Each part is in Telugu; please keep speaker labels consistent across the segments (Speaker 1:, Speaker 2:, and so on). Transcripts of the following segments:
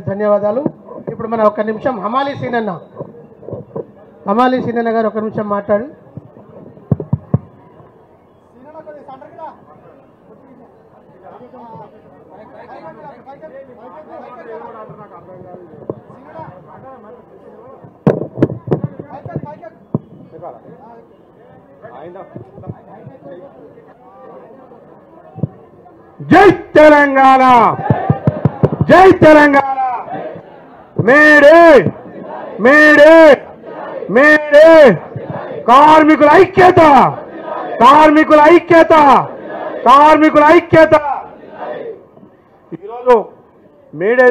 Speaker 1: ధన్యవాదాలు. ఇప్పుడు మన ఒక నిమిషం హమాలి సీనన్న గారు ఒక నిమిషం మాట్లాడు.
Speaker 2: జై తెలంగాణ, జై తెలంగాణ, మేడే మేడే మేడే, కార్మికుల ఐక్యత, కార్మికుల ఐక్యత, కార్మికుల ఐక్యత. ఈరోజు మేడే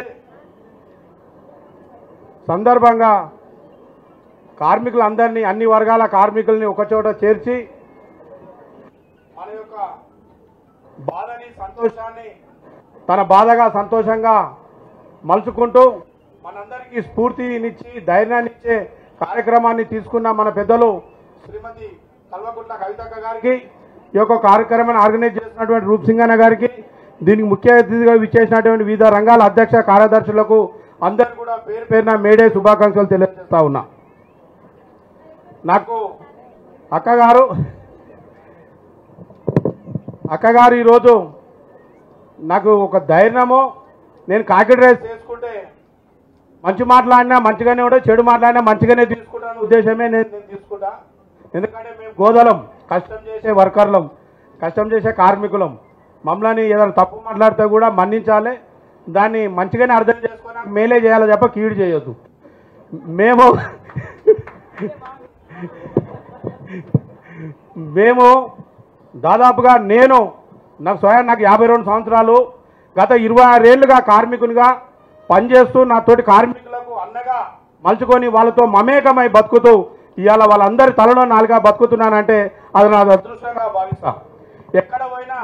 Speaker 2: సందర్భంగా కార్మికులందరినీ, అన్ని వర్గాల కార్మికుల్ని ఒకచోట చేర్చి మన యొక్క బాధని, సంతోషాన్ని తన బాధగా సంతోషంగా మలుచుకుంటూ మనందరికీ స్ఫూర్తినిచ్చి ధైర్యాన్ని ఇచ్చే కార్యక్రమాన్ని తీసుకున్న మన పెద్దలు శ్రీమతి కల్వకుంట్ల కవితక్క గారికి, ఈ యొక్క కార్యక్రమాన్ని ఆర్గనైజ్ చేసినటువంటి రూప్సింగన్న గారికి, దీనికి ముఖ్య అతిథిగా విచ్చేసినటువంటి వివిధ రంగాల అధ్యక్ష కార్యదర్శులకు అందరూ కూడా పేరు పేరున మేడే శుభాకాంక్షలు తెలియజేస్తా ఉన్నా. నాకు అక్కగారు ఈరోజు నాకు ఒక ధైర్యమో, నేను కాకి డ్రైస్ చేసుకుంటే మంచి మాట్లాడినా మంచిగానే ఉంటే, చెడు మాట్లాడినా మంచిగానే తీసుకుంటాను ఉద్దేశమే నేను తీసుకుంటా. ఎందుకంటే మేము గోదలం, కష్టం చేసే వర్కర్లం, కష్టం చేసే కార్మికులం. మమ్మల్ని ఏదైనా తప్పు మాట్లాడితే కూడా మన్నించాలి, దాన్ని మంచిగానే అర్థం చేసుకొని మేలే చేయాలి తప్ప కీడు చేయొద్దు. మేము దాదాపుగా నాకు 52 సంవత్సరాలు, గత 26 ఏళ్ళుగా కార్మికునిగా పనిచేస్తూ నాతోటి కార్మికులకు అన్నగా మలుచుకొని వాళ్ళతో మమేకమై బతుకుతూ ఇవాళ వాళ్ళందరి తలలో నాలుగా బతుకుతున్నానంటే అది నా అదృష్టంగా భావిస్తా. ఎక్కడ పోయినా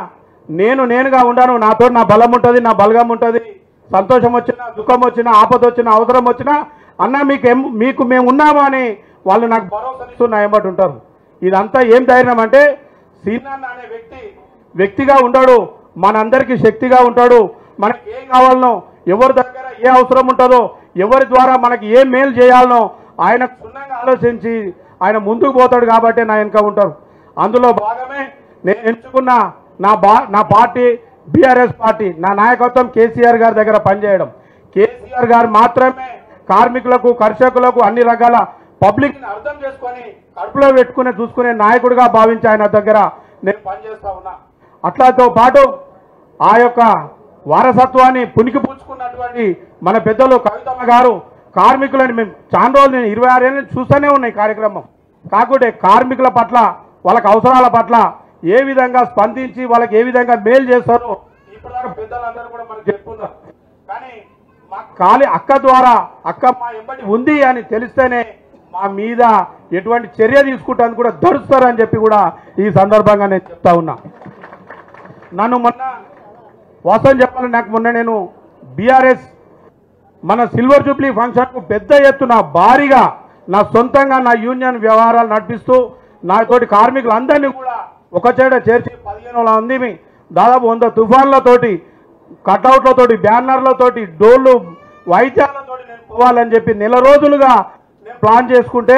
Speaker 2: నేనుగా ఉంటాను. నాతో నా బలం ఉంటుంది, నా బలగం ఉంటుంది. సంతోషం వచ్చినా, దుఃఖం వచ్చినా, ఆపద వచ్చినా, అవసరం వచ్చినా అన్న మీకు మేము ఉన్నాము అని వాళ్ళు నాకు భరోసా ఇస్తూ నా వెంబడి ఉంటారు. ఇదంతా ఏం ధైర్యం అంటే, సీనన్న అనే వ్యక్తిగా ఉంటాడు, మనందరికీ శక్తిగా ఉంటాడు. మనకి ఏం కావాలనో, ఎవరి దగ్గర ఏ అవసరం ఉంటుందో, ఎవరి ద్వారా మనకి ఏ మేలు చేయాలనో ఆయన క్షుణ్ణంగా ఆలోచించి ఆయన ముందుకు పోతాడు. కాబట్టి నా వెనుక ఉంటారు. అందులో భాగమే నేను ఎంచుకున్న నా పార్టీ బీఆర్ఎస్ పార్టీ. నా నాయకత్వం కేసీఆర్ గారి దగ్గర పనిచేయడం. కేసీఆర్ గారు మాత్రమే కార్మికులకు, కర్షకులకు, అన్ని రకాల పబ్లిక్ని అర్థం చేసుకొని కడుపులో పెట్టుకుని చూసుకునే నాయకుడిగా భావించి ఆయన దగ్గర నేను పనిచేస్తా ఉన్నా. అట్లాతో పాటు ఆ యొక్క వారసత్వాన్ని పునికి పూచుకున్నటువంటి మన పెద్దలు కవితమ్మ గారు కార్మికులని మేము చాలా రోజులు, నేను 26 ఏళ్ళు చూస్తూనే ఉన్నాయి కార్యక్రమం. కాకుంటే కార్మికుల పట్ల, వాళ్ళకి అవసరాల పట్ల ఏ విధంగా స్పందించి వాళ్ళకి ఏ విధంగా మేలు చేస్తారో ఇప్పటిదాకా పెద్దలందరూ కూడా మనకు చెప్పుకున్నారు. కానీ మా అక్క ద్వారా, అక్క మా ఎంబడి ఉంది అని తెలిస్తేనే మా మీద ఎటువంటి చర్య తీసుకుంటానికి కూడా ధరుస్తారని చెప్పి కూడా ఈ సందర్భంగా నేను చెప్తా ఉన్నా. నన్ను మొన్న వాస్తవం చెప్పాలని, నాకు మొన్న నేను బీఆర్ఎస్ మన సిల్వర్ జూబ్లీ ఫంక్షన్కు పెద్ద ఎత్తున భారీగా నా సొంతంగా నా యూనియన్ వ్యవహారాలు నడిపిస్తూ నాతోటి కార్మికులందరినీ కూడా ఒకచేట చేర్చి 15 మంది, దాదాపు 100 తుఫాన్లతోటి, కట్అవుట్లతోటి, బ్యానర్లతోటి, డోళ్ళు, వైద్యాలతోటి నేను పోవాలని చెప్పి నెల రోజులుగా నేను ప్లాన్ చేసుకుంటే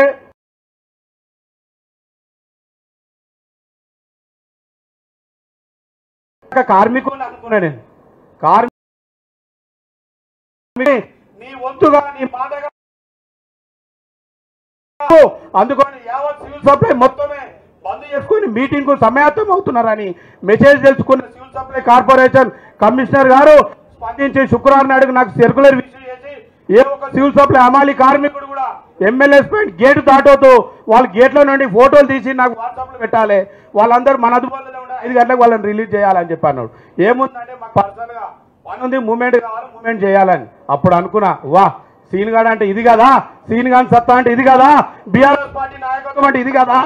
Speaker 2: కార్మికులు అనుకున్నా. నేను నీ వంతుగా, నీ బాధగా అందుకని యావత్ సివిల్ సప్లై మొత్తమే బంద్ చేసుకుని మీటింగ్ కు సమాయత్తం అవుతున్నారని మెసేజ్ తెలుసుకున్న సివిల్ సప్లై కార్పొరేషన్ కమిషనర్ గారు స్పందించి శుక్రవారం నాడుకు నాకు సర్కులర్ ఇష్యూ చేసి, ఏ ఒక్క సివిల్ సప్లై అమాలి కార్మికుడు కూడా ఎమ్మెల్యేస్ పాయింట్ గేటు దాటవుతూ వాళ్ళ గేట్ల నుండి ఫోటోలు తీసి నాకు వాట్సాప్లో పెట్టాలి. వాళ్ళందరూ మన అదుపులో ఉండాలి, 5 గంటలకు వాళ్ళని రిలీజ్ చేయాలని చెప్పి అన్నాడు. ఏముందంటే మాకు పర్సనల్గా పని ఉంది, మూమెంట్ కావాలి, మూమెంట్ చేయాలని. అప్పుడు అనుకున్నా, వా సీన్ గాడు అంటే ఇది కదా, సీన్ గాని సత్తా అంటే ఇది కదా, బీఆర్ఎస్ పార్టీ నాయకత్వం అంటే ఇది కదా,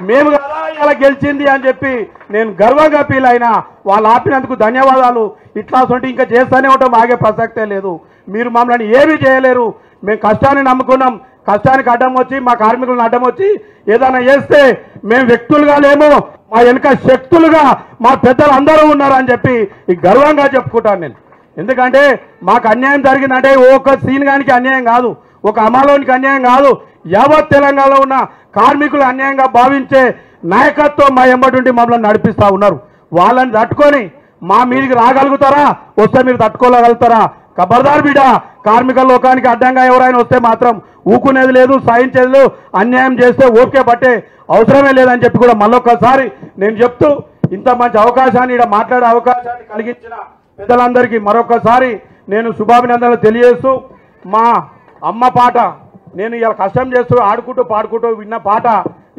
Speaker 2: మేము కదా ఇలా గెలిచింది అని చెప్పి నేను గర్వంగా ఫీల్ అయినా. వాళ్ళు ఆపినందుకు ధన్యవాదాలు. ఇట్లా సొంటి ఇంకా చేస్తూనే ఉంటాం, ఆగే ప్రసక్తే లేదు. మీరు మమ్మల్ని ఏమీ చేయలేరు. మేము కష్టాన్ని నమ్ముకున్నాం. కష్టానికి అడ్డం వచ్చి, మా కార్మికులను అడ్డం వచ్చి ఏదైనా చేస్తే మేము వ్యక్తులుగా లేము, మా వెనుక శక్తులుగా మా పెద్దలు అందరూ ఉన్నారని చెప్పి గర్వంగా చెప్పుకుంటాను నేను. ఎందుకంటే మాకు అన్యాయం జరిగిందంటే ఒక్క సీన్ గానికి అన్యాయం కాదు, ఒక అమలోనికి అన్యాయం కాదు, యావత్ తెలంగాణలో ఉన్న కార్మికులు అన్యాయంగా భావించే నాయకత్వం మా ఎంబడి మమ్మల్ని నడిపిస్తూ ఉన్నారు. వాళ్ళని తట్టుకొని మా మీదికి రాగలుగుతారా, వస్తే మీరు తట్టుకోగలుగుతారా? ఖబర్దార్ బిడ్డ, కార్మిక లోకానికి అడ్డంగా ఎవరైనా వస్తే మాత్రం ఊకునేది లేదు, సహించేది లేదు. అన్యాయం చేస్తే ఓకే పట్టే అవసరమే లేదని చెప్పి కూడా మళ్ళొక్కసారి నేను చెప్తూ, ఇంత మంచి అవకాశాన్ని ఇక్కడ మాట్లాడే అవకాశాన్ని కలిగించిన పెద్దలందరికీ మరొకసారి నేను శుభాభినందనలు తెలియజేస్తూ, మా అమ్మ పాట నేను ఇలా కష్టం చేస్తూ ఆడుకుంటూ పాడుకుంటూ విన్న పాట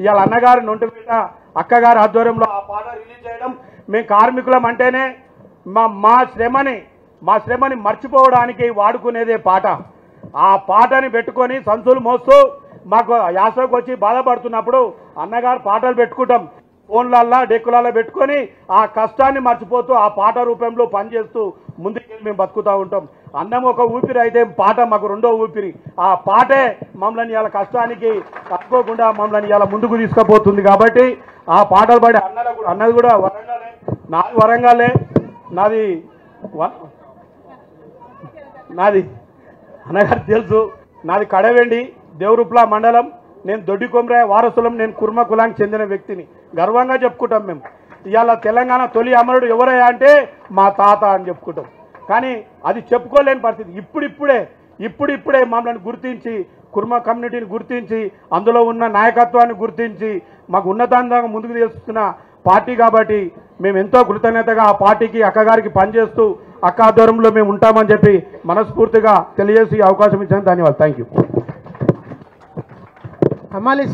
Speaker 2: ఇవాళ అన్నగారి నొంటి మీద అక్కగారి ఆధ్వర్యంలో ఆ పాట రిలీజ్ చేయడం, మేము కార్మికులం అంటేనే మా శ్రమని మర్చిపోవడానికి వాడుకునేదే పాట. ఆ పాటని పెట్టుకొని సంచులు మోస్తూ మాకు యాసకు వచ్చి బాధపడుతున్నప్పుడు అన్నగారు పాటలు పెట్టుకుంటాం, ఫోన్లల్లా డెక్కులల్లో పెట్టుకొని ఆ కష్టాన్ని మర్చిపోతూ ఆ పాట రూపంలో పనిచేస్తూ ముందుకెళ్ళి మేము బతుకుతూ ఉంటాం. అన్నం ఒక ఊపిరి అయితే పాట మాకు రెండో ఊపిరి. ఆ పాటే మమ్మల్ని ఇలా కష్టానికి తట్టుకోకుండా మమ్మల్ని ఇలా ముందుకు తీసుకుపోతుంది. కాబట్టి ఆ పాటలు పాడి అన్నది కూడా వరంగలే, నాది వరంగలే, నాది అన్నగారు తెలుసు, నాది కడవెండి దేవరూప్ల మండలం, నేను దొడ్డికొమ్రాయ వారసులం, నేను కుర్మ కులానికి చెందిన వ్యక్తిని గర్వంగా చెప్పుకుంటాం. మేము ఇవాళ తెలంగాణ తొలి అమరుడు ఎవరయ్యా అంటే మా తాత అని చెప్పుకుంటాం. కానీ అది చెప్పుకోలేని పరిస్థితి. ఇప్పుడిప్పుడే మమ్మల్ని గుర్తించి, కుర్మ కమ్యూనిటీని గుర్తించి, అందులో ఉన్న నాయకత్వాన్ని గుర్తించి మాకు ఉన్నతంగా ముందుకు తీసుకున్న పార్టీ. కాబట్టి మేము ఎంతో కృతజ్ఞతగా ఆ పార్టీకి అక్కగారికి పనిచేస్తూ అక్క ఆధ్వర్యంలో మేము ఉంటామని చెప్పి మనస్ఫూర్తిగా తెలియజేసి అవకాశం ఇచ్చాను. ధన్యవాదాలు. Thank you.
Speaker 1: హమాలి